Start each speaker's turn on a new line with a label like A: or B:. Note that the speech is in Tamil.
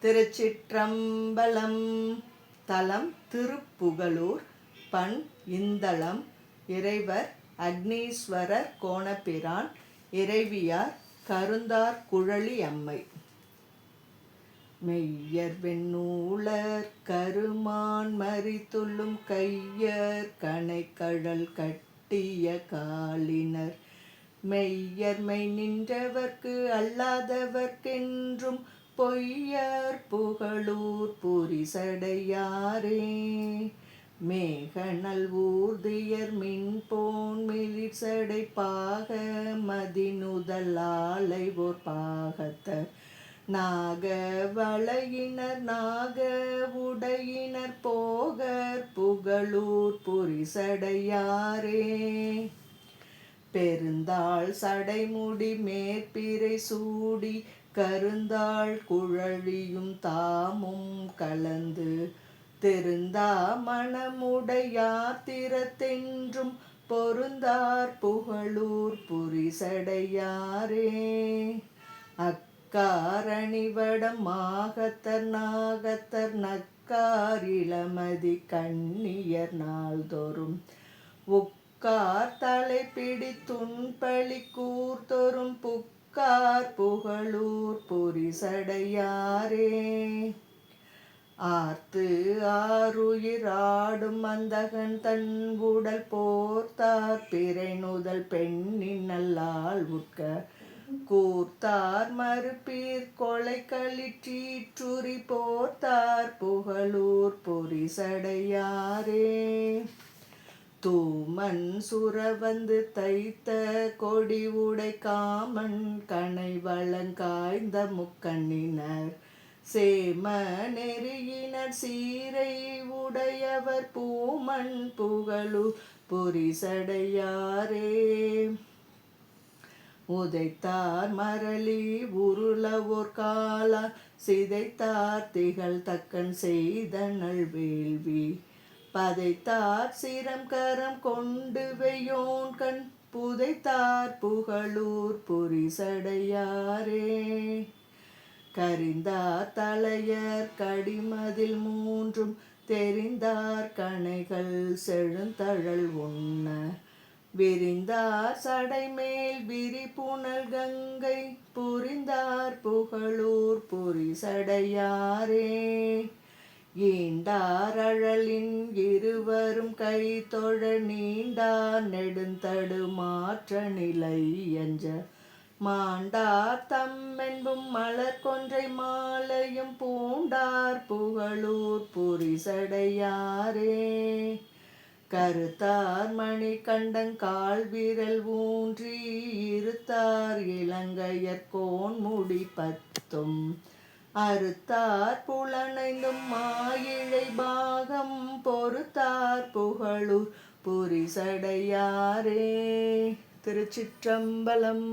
A: திருச்சிற்றம்பலம். தலம் திருப்புகலூர். பண் இந்தளம். இறைவர் அக்னீஸ்வரர் கோணபிரான். இறைவியார் கருந்தார் குழலி அம்மை. மெய்யர் வெண்ணூலர் கருமான் மறித்துள்ளும் கையர் கணைக்கழல் கட்டிய காலினர் மெய்யர் மெய் நின்றவர்க்கு அல்லாதவர்க்கென்றும் பொய்யர் புகழூர் புரிசடையாரே. மேகனல் ஊர்தியர் மின்போன் மிளிர்சடை பாக மதிநுதல் ஆலை ஓர் பாகத்தர் நாக வளையினர் நாக உடையினர் போகர் புகழூர் புரிசடையாரே. பெருந்தாள் சடைமுடி மேற்பிறை சூடி கருந்தாள் குழலியும் தாமும் கலந்து திருந்தா மணமுடையார் திறத்தென்றும் பொருந்தார் புகழூர் புரிசடையாரே. அக்காரணிவடம் மாகத்தர் நாகத்தர் நக்கார் இளமதி கண்ணியர் நாள்தோறும் உக்கார் தலைப்பிடி துன்பளி கூர்தொறும் புக்கார் புகழூர் புரிசடையாரே. ஆர்த்து ஆருயிர் ஆடும் அந்தகன் தன் உடல் போர்த்தார் பிறை நுதல் பெண்ணின் நல்லால் உட்க கூர்த்தார் மறுப்பீர் கொலை களிற்றீற்றுரி போர்த்தார் புகழூர் புரிசடையாரே. தூமன் சுரவந்து தைத்த கொடி உடை காமன் கணை வளங்காய்ந்த முக்கண்ணினர் சேம நெறியினர் சீரை உடையவர் பூமன் புகழூர் புரிசடையாரே. உதைத்தார் மரளி உருளவோர் காலார் சிதைத்தார் திகழ் தக்கன் செய்தனள் வேள்வி பதைத்தார் சிரம் கரம் கொண்டு வெய்யோன் கண் புதைத்தார் புகழூர் புரிசடையாரே. கரிந்தார் தலையர் கடிமதில் மூன்றும் தெரிந்தார் கணைகள் செழுந்தழல் உண்ண விரிந்தார் சடைமேல் விரிபுனல் கங்கை புரிந்தார் புகழூர் புரிசடையாரே. ஈண்டார் அழலின் இருவரும் கை தொழ நீண்டார் நெடுந்தடு மாற்ற நிலை அஞ்ச மாண்டார் தம்மென்பும் மலர் கொன்றை மாலையும் பூண்டார் புகழூர் புரிசடையாரே. கருத்தார் மணி கண்டங்கால் விரல் ஊன்றி இருத்தார் இலங்கையர் கோன்முடி பத்தும் அறுத்தார் புலனைந்தும் மாயிழை பாகம் பொறுத்தார் புகழூர் புரிசடையாரே. திருச்சிற்றம்பலம்.